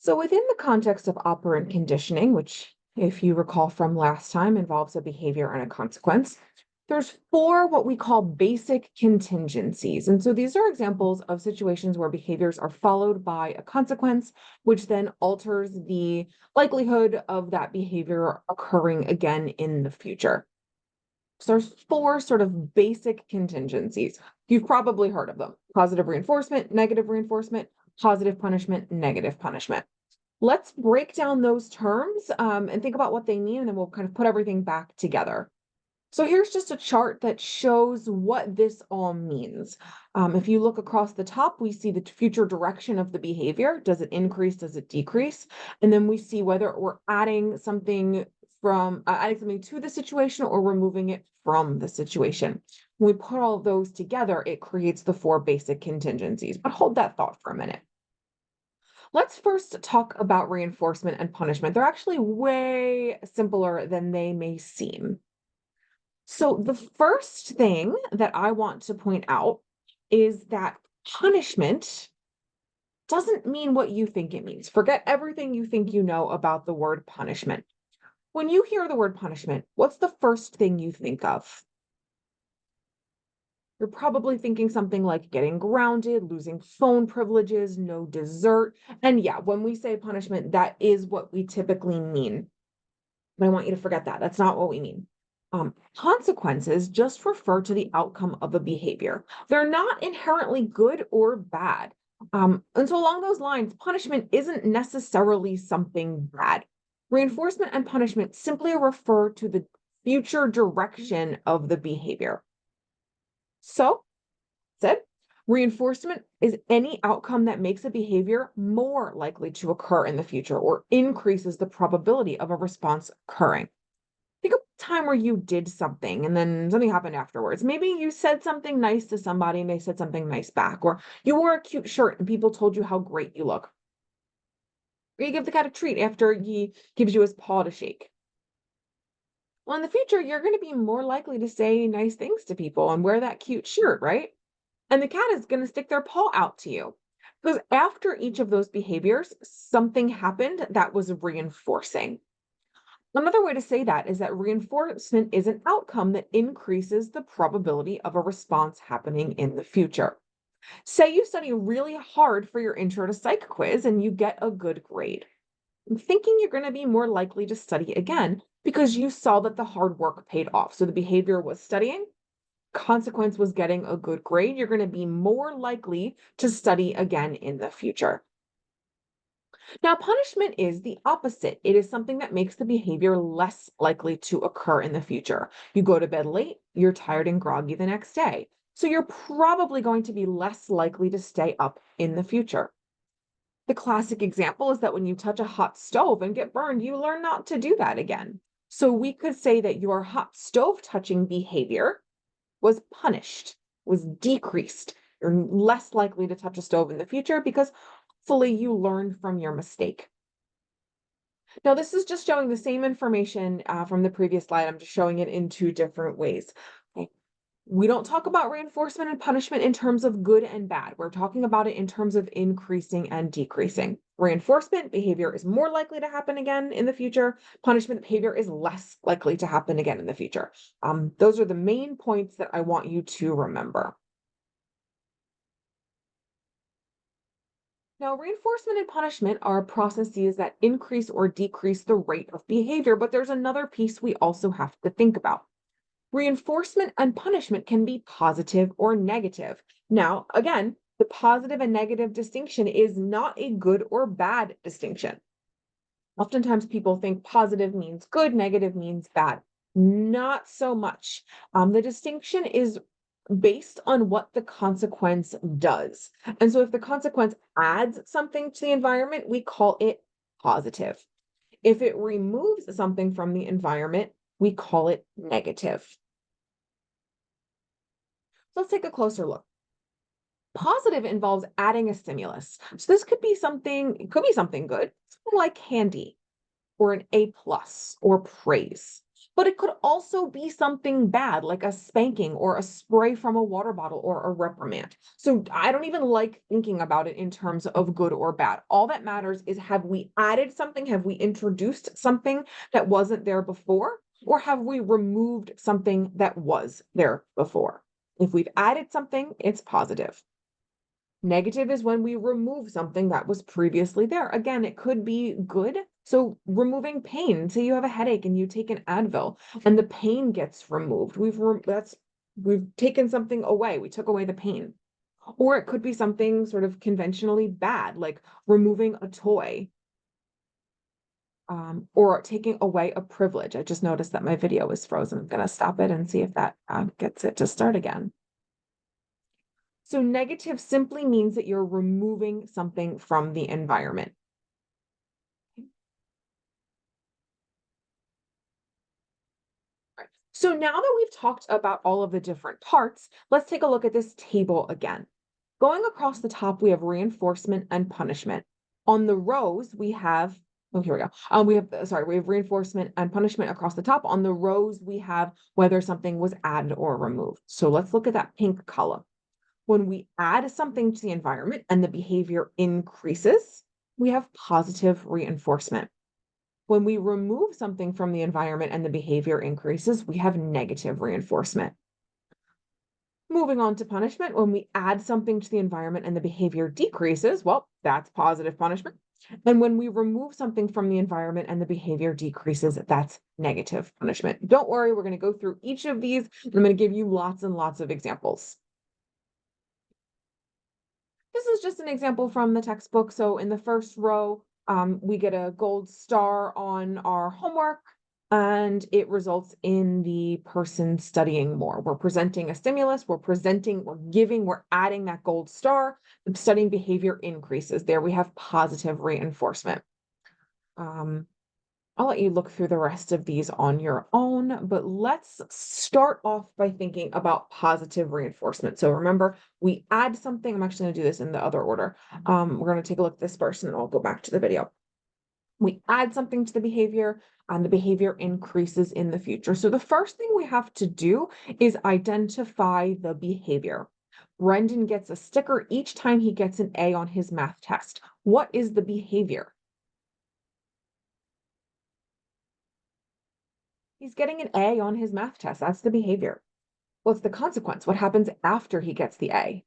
So, within the context of operant conditioning, which, if you recall from last time, involves a behavior and a consequence, there's four what we call basic contingencies. And so these are examples of situations where behaviors are followed by a consequence, which then alters the likelihood of that behavior occurring again in the future. So there's four sort of basic contingencies. You've probably heard of them: positive reinforcement, negative reinforcement, positive punishment, negative punishment. Let's break down those terms and think about what they mean, and then we'll kind of put everything back together. So here's just a chart that shows what this all means. If you look across the top, we see the future direction of the behavior. Does it increase? Does it decrease? And then we see whether we're adding something to the situation or removing it from the situation. When we put all of those together, it creates the four basic contingencies. But hold that thought for a minute. Let's first talk about reinforcement and punishment. They're actually way simpler than they may seem. So, the first thing that I want to point out is that punishment doesn't mean what you think it means. Forget everything you think you know about the word punishment. When you hear the word punishment, what's the first thing you think of? You're probably thinking something like getting grounded, losing phone privileges, no dessert. And yeah, when we say punishment, that is what we typically mean. But I want you to forget that. That's not what we mean. Consequences just refer to the outcome of a behavior. They're not inherently good or bad. And so, along those lines, punishment isn't necessarily something bad. Reinforcement and punishment simply refer to the future direction of the behavior. So, said, reinforcement is any outcome that makes a behavior more likely to occur in the future or increases the probability of a response occurring. Think of a time where you did something and then something happened afterwards. Maybe you said something nice to somebody and they said something nice back, or you wore a cute shirt and people told you how great you look. Or you give the cat a treat after he gives you his paw to shake. Well, in the future, you're going to be more likely to say nice things to people and wear that cute shirt, right? And the cat is going to stick their paw out to you. Because after each of those behaviors, something happened that was reinforcing. Another way to say that is that reinforcement is an outcome that increases the probability of a response happening in the future. Say you study really hard for your intro to psych quiz and you get a good grade. Thinking you're going to be more likely to study again because you saw that the hard work paid off. So the behavior was studying, consequence was getting a good grade. You're going to be more likely to study again in the future. Now, punishment is the opposite. It is something that makes the behavior less likely to occur in the future. You go to bed late, you're tired and groggy the next day. So you're probably going to be less likely to stay up in the future. The classic example is that when you touch a hot stove and get burned, you learn not to do that again. So we could say that your hot stove touching behavior was punished, was decreased. You're less likely to touch a stove in the future because hopefully you learned from your mistake. Now, this is just showing the same information from the previous slide. I'm just showing it in two different ways. Okay. We don't talk about reinforcement and punishment in terms of good and bad. We're talking about it in terms of increasing and decreasing. Reinforcement behavior is more likely to happen again in the future. Punishment behavior is less likely to happen again in the future. Those are the main points that I want you to remember. Now, reinforcement and punishment are processes that increase or decrease the rate of behavior, but there's another piece we also have to think about. Reinforcement and punishment can be positive or negative. Now, again, the positive and negative distinction is not a good or bad distinction. Oftentimes people think positive means good, negative means bad. Not so much. The distinction is based on what the consequence does. And so if the consequence adds something to the environment, we call it positive. If it removes something from the environment, we call it negative. So let's take a closer look. Positive involves adding a stimulus. So this could be something, it could be something good, something like candy or an A plus or praise. But it could also be something bad, like a spanking or a spray from a water bottle or a reprimand. So I don't even like thinking about it in terms of good or bad. All that matters is, have we added something? Have we introduced something that wasn't there before? Or have we removed something that was there before? If we've added something, it's positive. Negative is when we remove something that was previously there. Again, it could be good. So removing pain. Say you have a headache and you take an Advil and the pain gets removed. We've taken something away. We took away the pain. Or it could be something sort of conventionally bad, like removing a toy, or taking away a privilege. I just noticed that my video is frozen. I'm going to stop it and see if that gets it to start again. So negative simply means that you're removing something from the environment. So now that we've talked about all of the different parts, let's take a look at this table again. Going across the top, we have reinforcement and punishment. On the rows, we have, oh, here we go. We have reinforcement and punishment across the top. On the rows, we have whether something was added or removed. So let's look at that pink column. When we add something to the environment and the behavior increases, we have positive reinforcement. When we remove something from the environment and the behavior increases, we have negative reinforcement. Moving on to punishment, when we add something to the environment and the behavior decreases, well, that's positive punishment. And when we remove something from the environment and the behavior decreases, that's negative punishment. Don't worry, we're going to go through each of these. I'm going to give you lots and lots of examples. This is just an example from the textbook. So in the first row, we get a gold star on our homework, and it results in the person studying more. We're presenting a stimulus, we're adding that gold star. The studying behavior increases. There we have positive reinforcement. I'll let you look through the rest of these on your own, but let's start off by thinking about positive reinforcement. So remember, we add something. I'm actually going to do this in the other order. We're going to take a look at this first, and then I'll go back to the video. We add something to the behavior, and the behavior increases in the future. So the first thing we have to do is identify the behavior. Brendan gets a sticker each time he gets an A on his math test. What is the behavior? He's getting an A on his math test. That's the behavior. What's the consequence? What happens after he gets the A?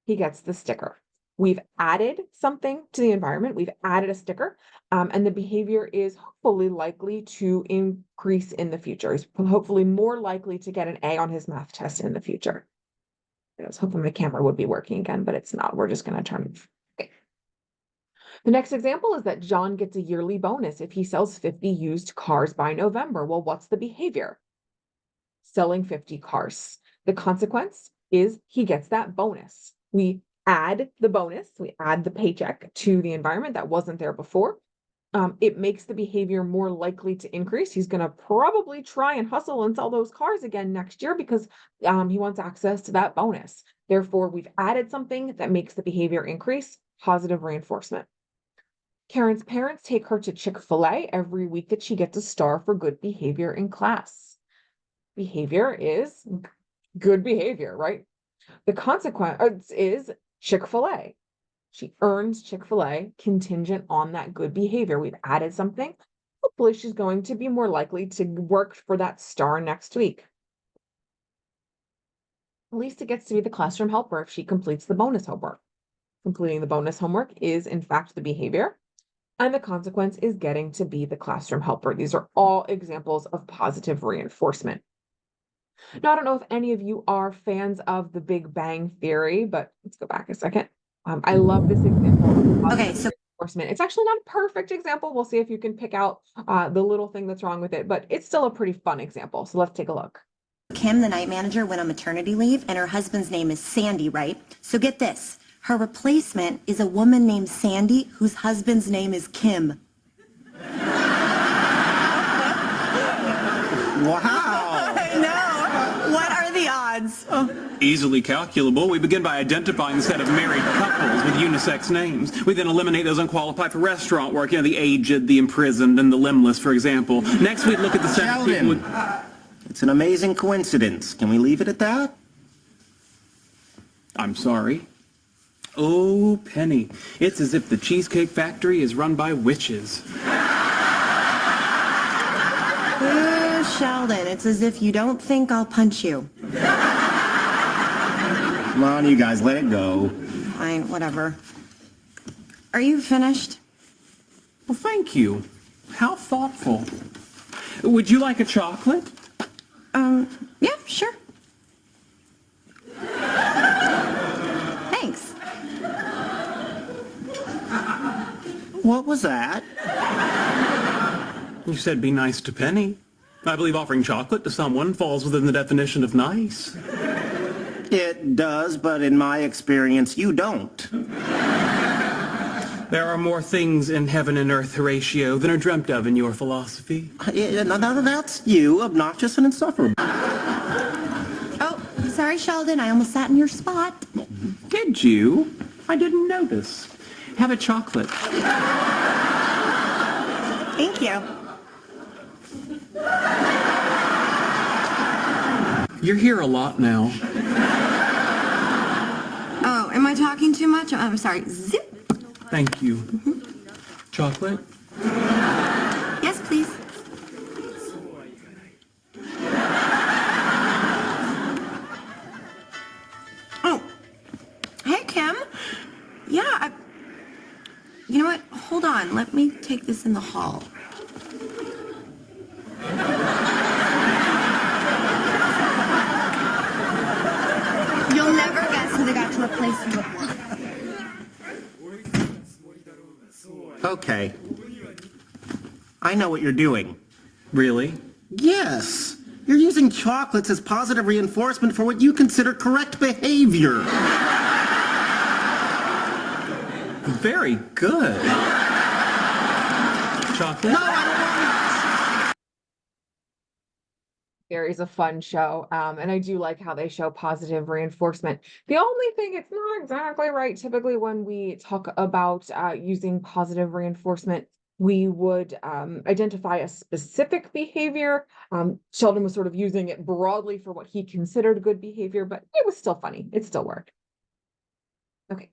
He gets the sticker. We've added something to the environment. We've added a sticker, and the behavior is hopefully likely to increase in the future. He's hopefully more likely to get an A on his math test in the future. I was hoping my camera would be working again, but it's not. We're just going to turn it. Okay. The next example is that John gets a yearly bonus if he sells 50 used cars by November. Well, what's the behavior? Selling 50 cars. The consequence is he gets that bonus. We add the bonus, we add the paycheck to the environment that wasn't there before. It makes the behavior more likely to increase. He's going to probably try and hustle and sell those cars again next year because he wants access to that bonus. Therefore, we've added something that makes the behavior increase, positive reinforcement. Karen's parents take her to Chick-fil-A every week that she gets a star for good behavior in class. Behavior is good behavior, right? The consequence is Chick-fil-A. She earns Chick-fil-A contingent on that good behavior. We've added something. Hopefully she's going to be more likely to work for that star next week. Lisa gets to be the classroom helper if she completes the bonus homework. Completing the bonus homework is, in fact, the behavior. And the consequence is getting to be the classroom helper. These are all examples of positive reinforcement. Now, I don't know if any of you are fans of the Big Bang Theory, but let's go back a second. I love this example of positive reinforcement. It's actually not a perfect example. We'll see if you can pick out the little thing that's wrong with it, but it's still a pretty fun example. So let's take a look. Kim, the night manager, went on maternity leave, and her husband's name is Sandy, right? So get this. Her replacement is a woman named Sandy whose husband's name is Kim. Wow. I know. What are the odds? odds? Easily calculable. We begin by identifying the set of married couples with unisex names. We then eliminate those unqualified for restaurant work, the aged, the imprisoned, and the limbless, for example. Next, we look at the set of people Sheldon, it's an amazing coincidence. Can we leave it at that? I'm sorry. Oh, Penny, it's as if the Cheesecake Factory is run by witches. Sheldon, it's as if you don't think I'll punch you. Come on, you guys, let it go. Fine, whatever. Are you finished? Well, thank you. How thoughtful. Would you like a chocolate? Yeah, sure. Thanks. What was that? You said be nice to Penny. I believe offering chocolate to someone falls within the definition of nice. It does, but in my experience, you don't. There are more things in heaven and earth, Horatio, than are dreamt of in your philosophy. That's you, obnoxious and insufferable. Oh, sorry, Sheldon. I almost sat in your spot. Did you? I didn't notice. Have a chocolate. Thank you. You're here a lot now. Oh, am I talking too much? I'm sorry. Zip. Thank you. Chocolate? Yes, please. Oh, hey, Kim. Yeah, you know what? Hold on. Let me take this in the hall. You'll never guess who they got to replace you with. Okay. I know what you're doing. Really? Yes. You're using chocolates as positive reinforcement for what you consider correct behavior. Very good. Chocolate? No, I don't want Gary's a fun show, and I do like how they show positive reinforcement. The only thing, it's not exactly right. Typically, when we talk about using positive reinforcement, we would identify a specific behavior. Sheldon was sort of using it broadly for what he considered good behavior, but it was still funny. It still worked. Okay.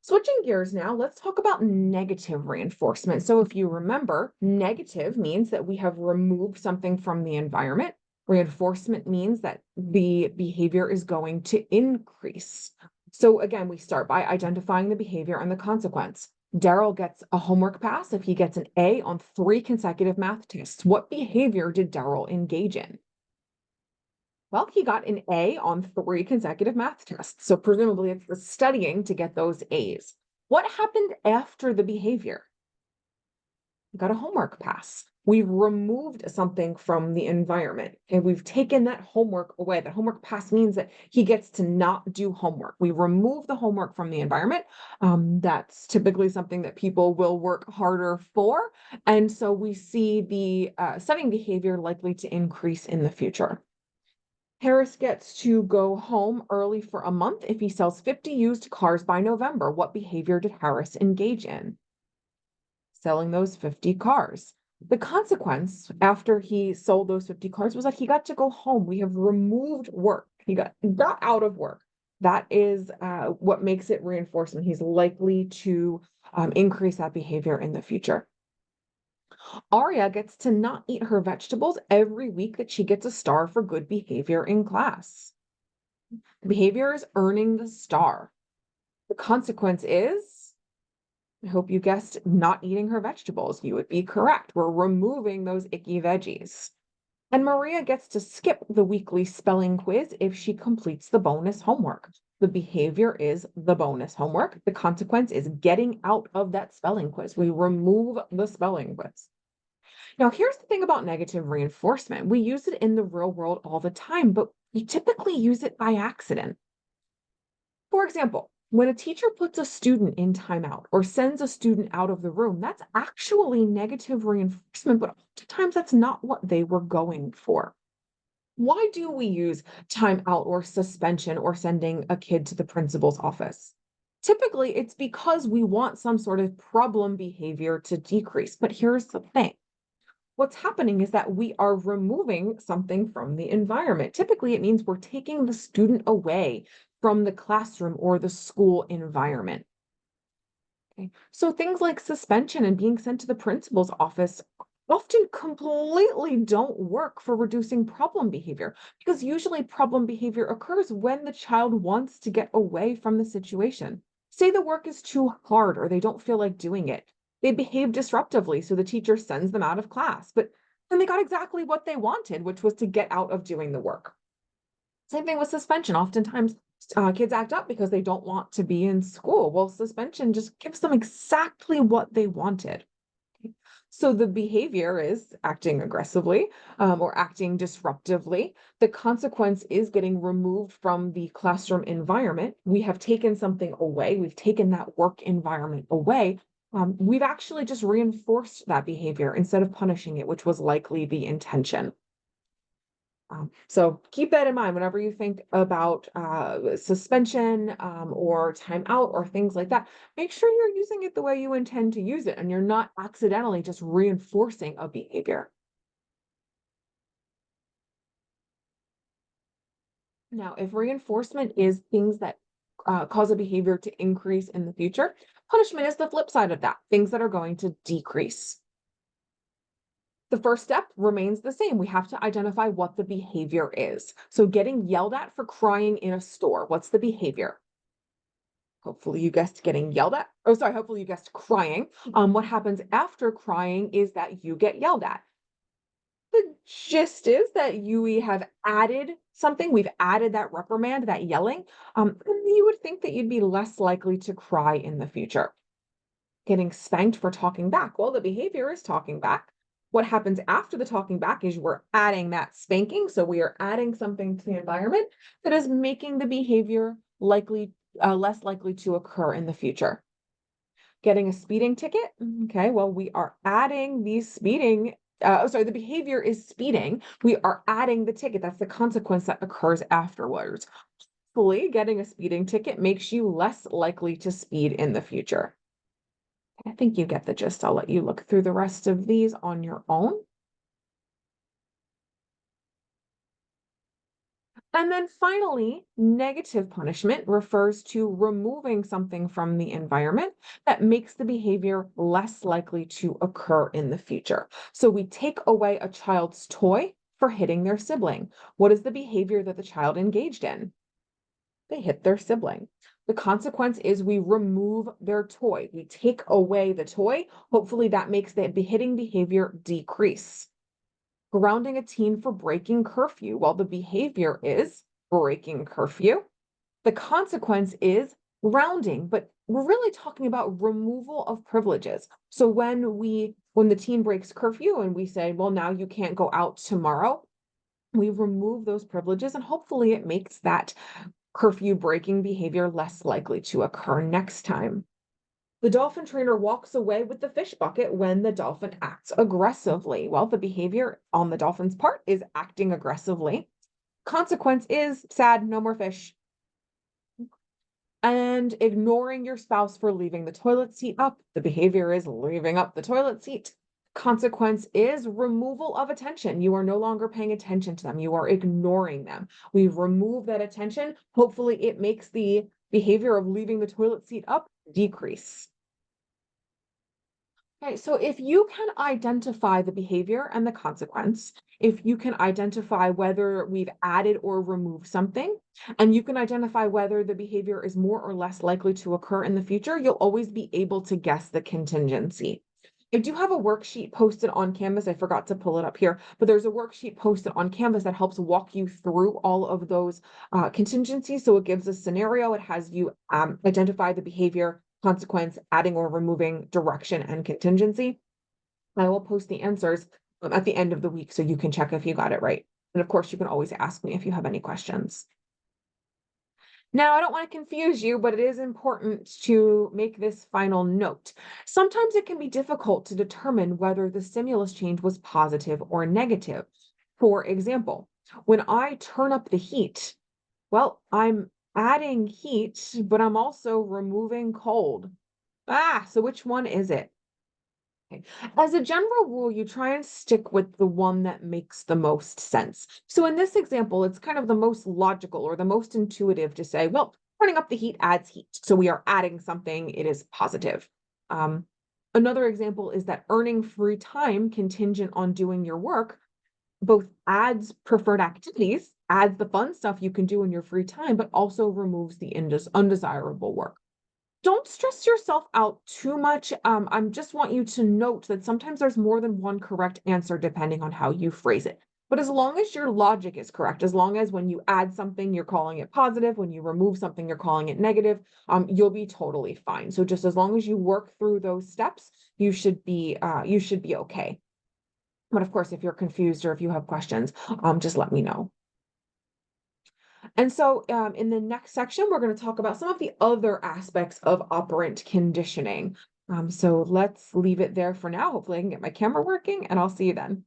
Switching gears now, let's talk about negative reinforcement. So if you remember, negative means that we have removed something from the environment. Reinforcement means that the behavior is going to increase. So again, we start by identifying the behavior and the consequence. Daryl gets a homework pass if he gets an A on 3 consecutive math tests. What behavior did Daryl engage in? Well, he got an A on 3 consecutive math tests. So presumably it's the studying to get those A's. What happened after the behavior? He got a homework pass. We've removed something from the environment and we've taken that homework away. The homework pass means that he gets to not do homework. We remove the homework from the environment. That's typically something that people will work harder for. And so we see the studying behavior likely to increase in the future. Harris gets to go home early for a month if he sells 50 used cars by November. What behavior did Harris engage in? Selling those 50 cars. The consequence after he sold those 50 cars was that he got to go home. We have removed work. He got out of work. That is what makes it reinforcement. He's likely to increase that behavior in the future. Aria gets to not eat her vegetables every week that she gets a star for good behavior in class. The behavior is earning the star. The consequence is, I hope you guessed, not eating her vegetables. You would be correct. We're removing those icky veggies. And Maria gets to skip the weekly spelling quiz if she completes the bonus homework. The behavior is the bonus homework. The consequence is getting out of that spelling quiz. We remove the spelling quiz. Now, here's the thing about negative reinforcement. We use it in the real world all the time, but we typically use it by accident. For example, when a teacher puts a student in timeout or sends a student out of the room, that's actually negative reinforcement, but oftentimes that's not what they were going for. Why do we use timeout or suspension or sending a kid to the principal's office? Typically, it's because we want some sort of problem behavior to decrease. But here's the thing. What's happening is that we are removing something from the environment. Typically, it means we're taking the student away from the classroom or the school environment. Okay. So things like suspension and being sent to the principal's office often completely don't work for reducing problem behavior because usually problem behavior occurs when the child wants to get away from the situation. Say the work is too hard or they don't feel like doing it. They behave disruptively, so the teacher sends them out of class, but then they got exactly what they wanted, which was to get out of doing the work. Same thing with suspension. Oftentimes, kids act up because they don't want to be in school. Well, suspension just gives them exactly what they wanted. Okay. So the behavior is acting aggressively or acting disruptively. The consequence is getting removed from the classroom environment. We have taken something away. We've taken that work environment away. We've actually just reinforced that behavior instead of punishing it, which was likely the intention. So keep that in mind whenever you think about suspension or timeout or things like that. Make sure you're using it the way you intend to use it and you're not accidentally just reinforcing a behavior. Now, if reinforcement is things that cause a behavior to increase in the future, punishment is the flip side of that, things that are going to decrease. The first step remains the same. We have to identify what the behavior is. So getting yelled at for crying in a store, what's the behavior? Hopefully you guessed getting yelled at. Oh, sorry, hopefully you guessed crying. What happens after crying is that you get yelled at. The gist is that we have added something. We've added that reprimand, that yelling. And you would think that you'd be less likely to cry in the future. Getting spanked for talking back. Well, the behavior is talking back. What happens after the talking back is we're adding that spanking. So we are adding something to the environment that is making the behavior less likely to occur in the future. Getting a speeding ticket. Okay, well, we are adding these speeding. The behavior is speeding. We are adding the ticket. That's the consequence that occurs afterwards. Hopefully, getting a speeding ticket makes you less likely to speed in the future. I think you get the gist. I'll let you look through the rest of these on your own. And then finally, negative punishment refers to removing something from the environment that makes the behavior less likely to occur in the future. So we take away a child's toy for hitting their sibling. What is the behavior that the child engaged in? They hit their sibling. The consequence is we remove their toy. We take away the toy. Hopefully that makes the hitting behavior decrease. Grounding a teen for breaking curfew. Well, the behavior is breaking curfew. The consequence is grounding, but we're really talking about removal of privileges. So when the teen breaks curfew and we say, well, now you can't go out tomorrow, we remove those privileges and hopefully it makes that curfew breaking behavior less likely to occur next time. The dolphin trainer walks away with the fish bucket when the dolphin acts aggressively. Well, the behavior on the dolphin's part is acting aggressively. Consequence is sad, no more fish. And ignoring your spouse for leaving the toilet seat up. The behavior is leaving up the toilet seat. Consequence is removal of attention. You are no longer paying attention to them. You are ignoring them. We remove that attention. Hopefully, it makes the behavior of leaving the toilet seat up decrease. Okay, so if you can identify the behavior and the consequence, if you can identify whether we've added or removed something, and you can identify whether the behavior is more or less likely to occur in the future, you'll always be able to guess the contingency. I do have a worksheet posted on Canvas. I forgot to pull it up here, but there's a worksheet posted on Canvas that helps walk you through all of those contingencies. So it gives a scenario. It has you identify the behavior, consequence, adding or removing, direction, and contingency. I will post the answers at the end of the week so you can check if you got it right. And of course, you can always ask me if you have any questions. Now, I don't want to confuse you, but it is important to make this final note. Sometimes it can be difficult to determine whether the stimulus change was positive or negative. For example, When I turn up the heat, well, I'm adding heat, but I'm also removing cold. So which one is it? Okay. As a general rule, you try and stick with the one that makes the most sense. So in this example, it's kind of the most logical or the most intuitive to say, well, turning up the heat adds heat. So we are adding something, it is positive. Um, Another example is that earning free time contingent on doing your work both adds preferred activities, adds the fun stuff you can do in your free time, but also removes the undesirable work. Don't stress yourself out too much. I just want you to note that sometimes there's more than one correct answer depending on how you phrase it. But as long as your logic is correct, as long as when you add something, you're calling it positive, when you remove something, you're calling it negative, you'll be totally fine. So just as long as you work through those steps, you should be okay. But of course, if you're confused or if you have questions, just let me know. And so in the next section, we're going to talk about some of the other aspects of operant conditioning. So let's leave it there for now. Hopefully I can get my camera working and I'll see you then.